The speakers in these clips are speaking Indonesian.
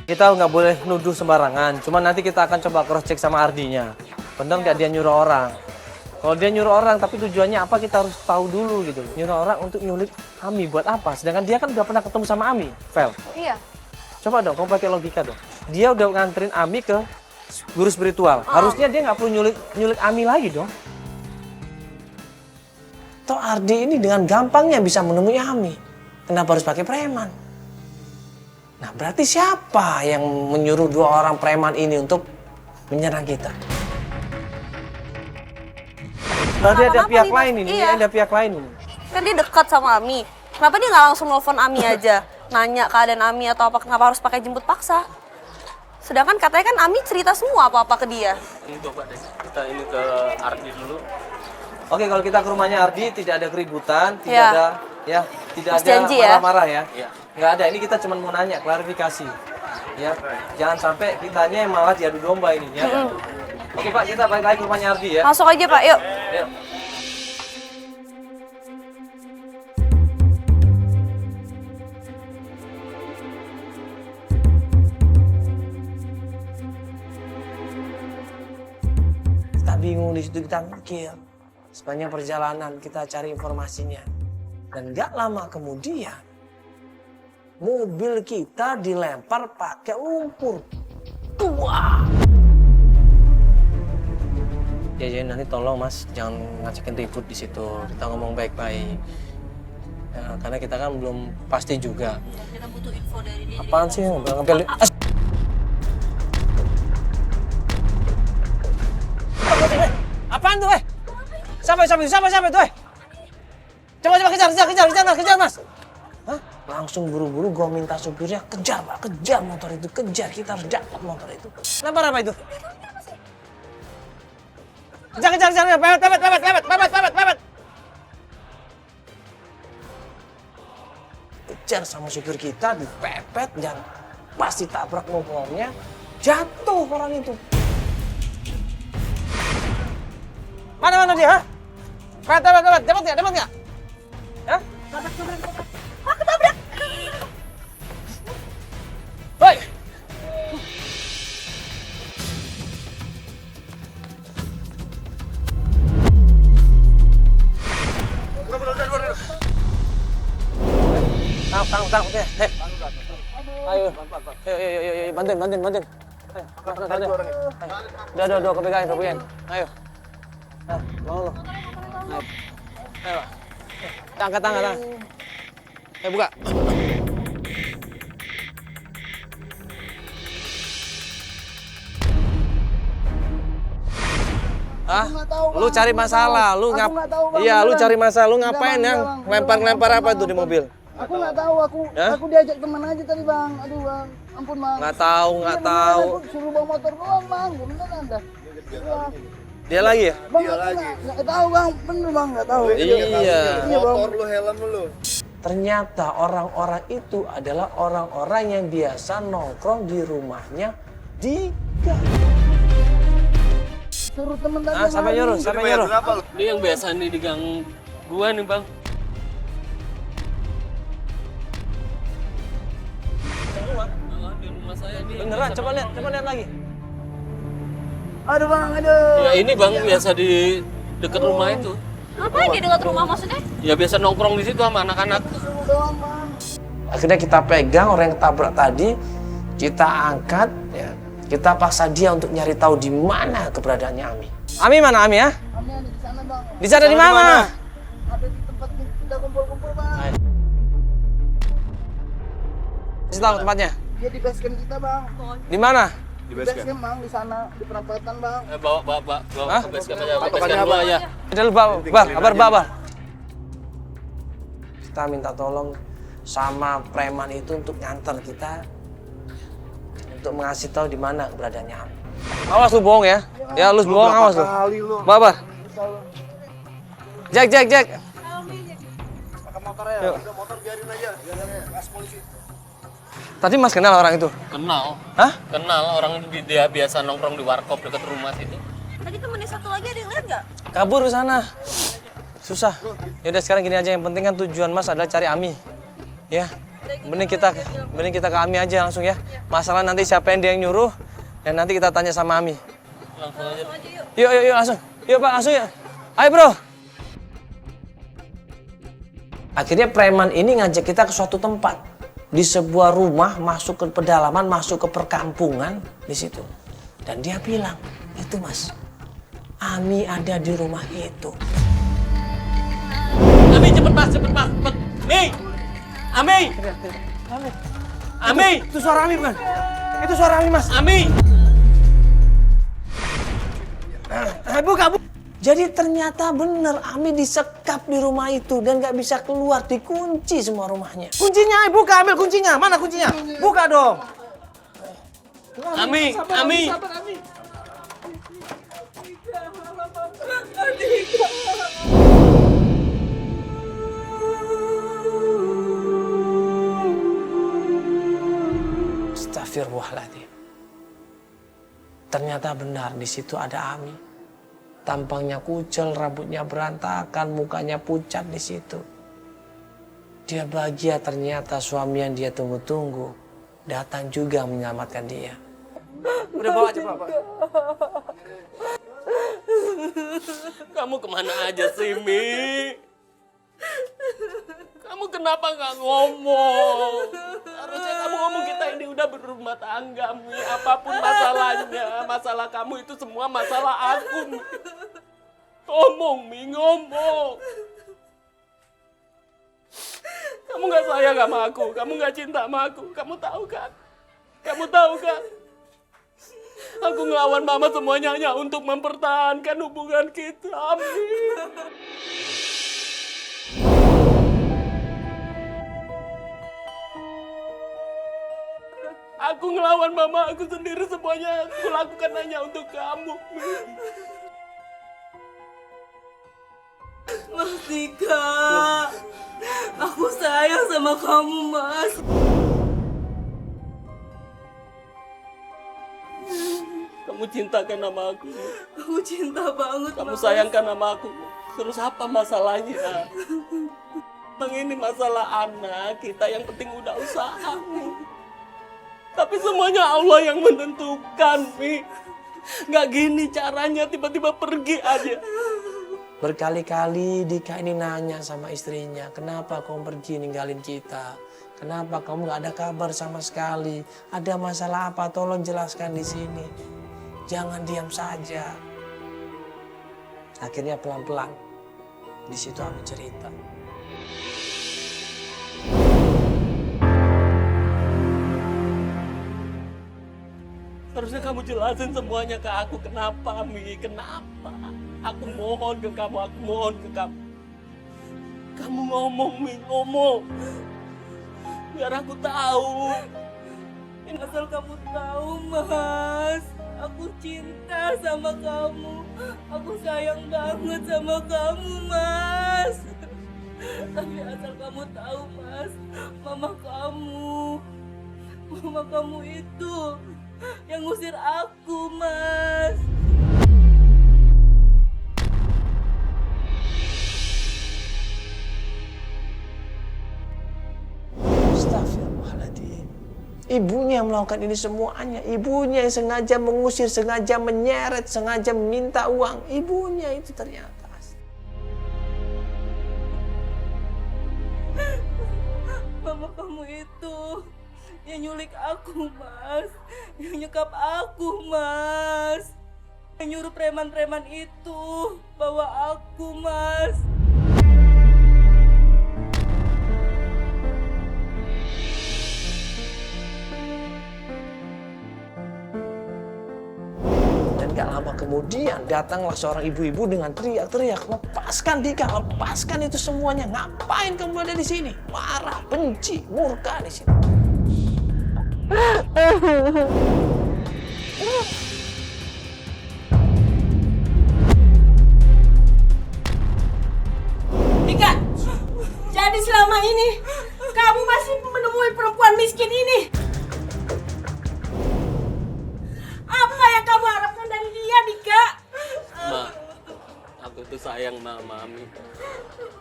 Kita nggak boleh nuduh sembarangan. Cuman nanti kita akan coba cross check sama Ardinya. Bener nggak dia nyuruh orang? Kalau dia nyuruh orang, tapi tujuannya apa kita harus tahu dulu gitu. Nyuruh orang untuk nyulik Ami buat apa? Sedangkan dia kan udah pernah ketemu sama Ami, Vel. Iya. Coba dong, kamu pakai logika dong. Dia udah nganterin Ami ke guru spiritual. Harusnya dia nggak perlu nyulik Ami lagi dong. Toh Ardi ini dengan gampangnya bisa menemui Ami. Kenapa harus pakai preman? Nah, berarti siapa yang menyuruh dua orang preman ini untuk menyerang kita? Berarti ada pihak lain ini, ada pihak lain ini. Kan dia dekat sama Ami. Kenapa dia nggak langsung nelfon Ami aja? Nanya keadaan Ami atau apa, kenapa harus pakai jemput paksa? Sedangkan katanya kan Ami cerita semua apa-apa ke dia. Ini coba deh, kita ini ke Ardi dulu. Oke, kalau kita ke rumahnya Ardi tidak ada keributan, tidak ada tidak Mas ada janji ya? marah-marah ya. Iya. Nggak ada, ini kita cuma mau nanya, klarifikasi. Ya, jangan sampai kitanya yang malah diadu domba ini ya. Oke Pak, kita balik lagi ke rumahnya Ardi ya. Masuk aja Pak, yuk. Yuk. Kita bingung di situ, kita mikir. Sepanjang perjalanan kita cari informasinya. Dan nggak lama kemudian mobil kita dilempar pakai lumpur. Wah. Ya jadi nanti tolong Mas jangan ngajakin ribut di situ. Kita ngomong baik-baik. Ya, karena kita kan belum pasti juga. Kita butuh info dari dia. Apaan sih ngambil? Apaan tuh, Siapa tuh, Coba kejar, Mas. Hah? Langsung buru-buru gua minta supirnya kejar, Pak. Kejar motor itu, kejar. Kita harus dapat motor itu. Lempar apa itu? Kejar, pepet. Kejar sama supir kita, dipepet, dan pasti tabrak motornya, jatuh orang itu. Mana dia, ha? Dapat nggak? Ya? Ketabrak. Hoi! Tangkap ya. Hei. Ayo. Bantuin. Ayo. Udah, kepegangin. Ayo. Mau lo. Ayo. Angkat tangan. Ayo buka. Ah, lu cari masalah, lu Iya, lu cari masalah, lu ngapain yang lempar apa tuh di mobil? Aku nggak tahu, aku diajak teman aja tadi bang. Aduh bang, ampun bang. Nggak tahu. Aku suruh bawa motor doang bang, bener anda. Dia lagi ya? Bang, nggak tahu bang, bener bang, nggak tahu. Iya. Motor lu, helm lu. Ternyata orang-orang itu adalah orang-orang yang biasa nongkrong di rumahnya Dika. Suruh temen tadi. Siapa nyuruh? Ini yang biasa nih di gang gua nih bang. Di rumah saya nih. Beneran, coba lihat lagi. Aduh bang, aduh. Ya ini bang biasa di dekat rumah itu. Ngapain di dekat rumah maksudnya? Ya biasa nongkrong di situ sama anak-anak. Suruh doang bang. Akhirnya kita pegang orang yang ketabrak tadi, kita angkat, ya. Kita paksa dia untuk nyari tahu di mana keberadaannya Ami. Ami mana Ami ya? Kami ada di sana bang. Di sana di mana? Ada di tempat kita kumpul-kumpul bang. Kasih tahu tempatnya. Dia di base camp kita bang. Di mana? Di base camp bang, di sana di perempatan bang. Bawa Hah? ke base camp aja. Base camp gua aja. Udah lu kabar. Kita minta tolong sama preman itu untuk nganter kita untuk mengasih tahu di mana keberadaannya Ami. Awas lu bohong ya. Ya lu bohong awas lu. Bapak. Jack. Pakai motor ya. Udah motor biarin aja. Gas polisi. Tadi Mas kenal orang itu? Kenal. Hah? Kenal orang dia biasa nongkrong di warkop dekat rumah situ. Tadi temennya satu lagi ada yang lihat nggak? Kabur ke sana. Susah. Ya udah sekarang gini aja, yang penting kan tujuan Mas adalah cari Ami. Ya. mending kita ke Ami aja langsung ya. Masalah nanti siapa yang dia yang nyuruh, dan nanti kita tanya sama Ami. Langsung aja. Yuk langsung. Yuk Pak, langsung ya. Ayo bro. Akhirnya preman ini ngajak kita ke suatu tempat. Di sebuah rumah, masuk ke pedalaman, masuk ke perkampungan di situ. Dan dia bilang, itu Mas, Ami ada di rumah itu. Ami cepet mas, cepet. Mi, Ami. Ami. Itu suara Ami bukan? Itu suara Ami Mas. Ami. Buka. Jadi ternyata bener Ami disekap di rumah itu dan nggak bisa keluar, dikunci semua rumahnya. Kuncinya, buka, ambil kuncinya. Mana kuncinya? Buka dong. Ami. Astagfirullahaladzim. Ternyata benar di situ ada Ami. Tampangnya kucel, rambutnya berantakan, mukanya pucat di situ. Dia bahagia ternyata suami yang dia tunggu-tunggu datang juga menyelamatkan dia. Udah bawa aja Pak. Kamu kemana aja sih, Mi? Kamu kenapa nggak ngomong? Harusnya kamu ngomong, kita ini udah berumah tangga, Mi. Apapun masalahnya, masalah kamu itu semua masalah aku, Mi. Ngomong, Mi, ngomong. Kamu nggak sayang sama aku, kamu nggak cinta sama aku. Kamu tahu kan? Aku ngelawan mama semuanya hanya untuk mempertahankan hubungan kita, Mi. Aku ngelawan mama aku sendiri, semuanya aku lakukan hanya untuk kamu. Mas Dika, aku sayang sama kamu, Mas. Kamu cintakan sama aku. Aku cinta banget, Kamu Mas. sayangkan sama aku. Terus apa masalahnya? Bang, ini masalah anak kita, yang penting udah usaha. Tapi semuanya Allah yang menentukan, Mi. Nggak gini caranya tiba-tiba pergi aja. Berkali-kali Dika ini nanya sama istrinya, kenapa kamu pergi ninggalin kita? Kenapa kamu nggak ada kabar sama sekali? Ada masalah apa? Tolong jelaskan di sini. Jangan diam saja. Akhirnya pelan-pelan di situ aku cerita. Harusnya kamu jelasin semuanya ke aku. Kenapa, Mi? Kenapa? Aku mohon ke kamu, Kamu ngomong, Mi, ngomong. Biar aku tahu. Asal kamu tahu, Mas. Aku cinta sama kamu. Aku sayang banget sama kamu, Mas. Tapi asal kamu tahu, Mas, mama kamu itu yang ngusir aku, Mas. Astagfirullahaladzim. Ibunya yang melakukan ini semuanya. Ibunya yang sengaja mengusir, sengaja menyeret, sengaja meminta uang. Ibunya itu ternyata. Mama kamu itu yang nyulik aku, Mas. Yang nyekap aku, Mas. Yang nyuruh preman-preman itu bawa aku, Mas. Dan gak lama kemudian datanglah seorang ibu-ibu dengan teriak-teriak, lepaskan Dika, lepaskan itu semuanya. Ngapain kamu ada di sini? Marah, benci, murka di sini. Dika, jadi selama ini kamu masih menemui perempuan miskin ini. Apa yang kamu harapkan dari dia, Dika? Ma, aku tuh sayang sama Mami.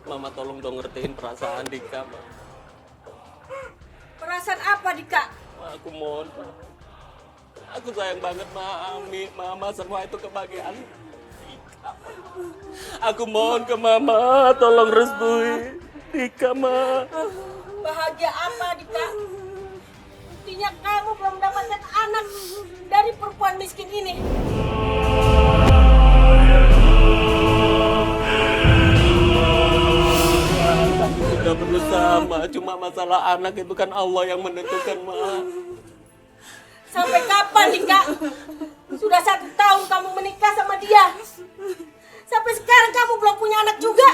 Mama tolong dong ngertiin perasaan Dika, Ma. Dika? Aku mohon, Ma. Aku sayang banget sama Ami, Mama, semua itu kebahagiaan. Aku mohon ke Mama, tolong restui Dika, Ma. Bahagia apa, Dika? Buktinya kamu belum mendapatkan anak dari perempuan miskin ini. Aku sudah berusaha, Ma. Cuma masalah anak itu kan Allah yang menentukan, Ma. Sampai kapan, Dika? Sudah 1 tahun kamu menikah sama dia. Sampai sekarang kamu belum punya anak juga.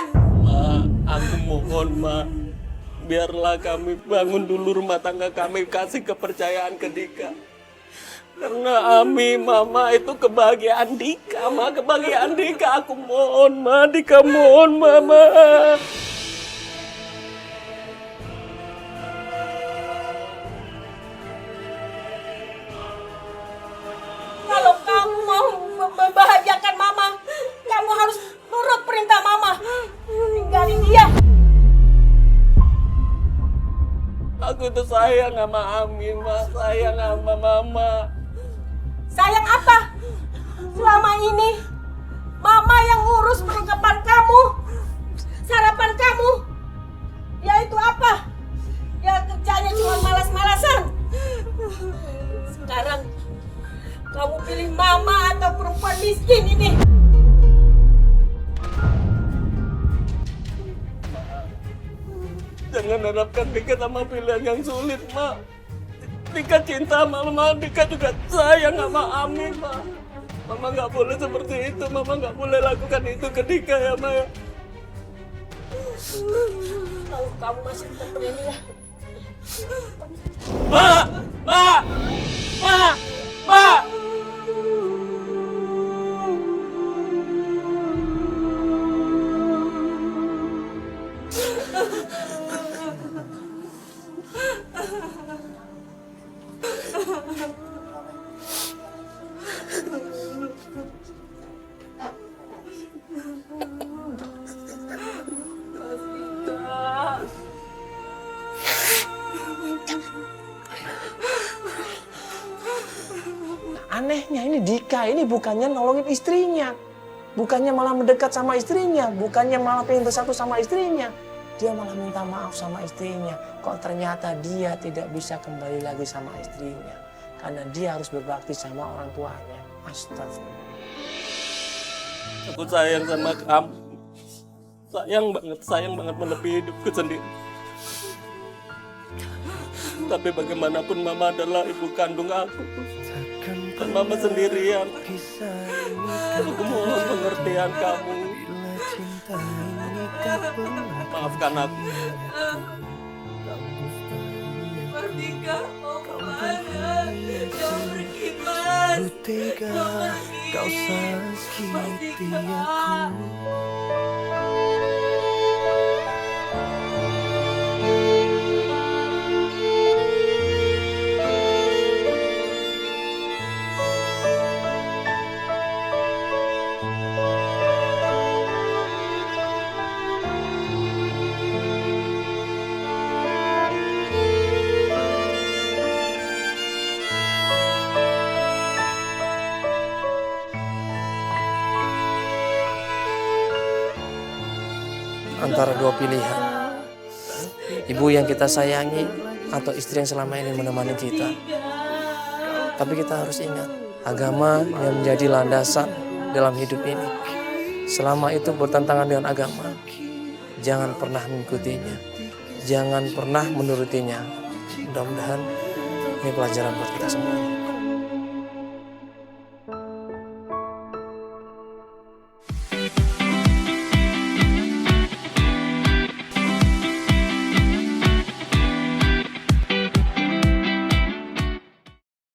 Ma, aku mohon, Ma. Biarlah kami bangun dulu rumah tangga kami, kasih kepercayaan ke Dika. Karena Ami, Mama itu kebahagiaan Dika, Ma. Kebahagiaan Dika, aku mohon, Ma. Dika mohon, Mama. Kalau kamu mau membahagiakan Mama, kamu harus nurut perintah Mama. Tinggalin dia. Aku tuh sayang sama Ami, Ma. Sayang sama Mama. Sayang apa? Selama ini Mama yang ngurus perlengkapan kamu, sarapan kamu. Yaitu apa? Ya kerjanya cuma malas-malasan. Sekarang kamu pilih Mama atau perempuan miskin ini. Jangan harapkan Dika sama pilihan yang sulit, Ma. Dika cinta sama Mama, Dika juga sayang sama Ami, Ma. Mama nggak boleh seperti itu, Mama nggak boleh lakukan itu ke Dika ya, Ma. Kalau kamu masih tetap begini ya. Ma! Ma! Ma! Ma! Anehnya ini Dika ini bukannya nolongin istrinya. Bukannya malah mendekat sama istrinya. Bukannya malah pengen bersatu sama istrinya. Dia malah minta maaf sama istrinya. Kok ternyata dia tidak bisa kembali lagi sama istrinya. Karena dia harus berbakti sama orang tuanya. Astagfirullah. Aku sayang sama kamu. Sayang banget melebihi hidupku sendiri. Tapi bagaimanapun Mama adalah ibu kandung aku. Dan Mama sendirian. Aku mohon pengertian kamu. Maafkan aku. Dika, mau kemana? Jangan pergi, Mas. Tega kau sakiti aku. Antara dua pilihan. Ibu yang kita sayangi atau istri yang selama ini menemani kita. Tapi kita harus ingat, agama yang menjadi landasan dalam hidup ini. Selama itu bertentangan dengan agama, jangan pernah mengikutinya. Jangan pernah menurutinya. Mudah-mudahan ini pelajaran buat kita semua.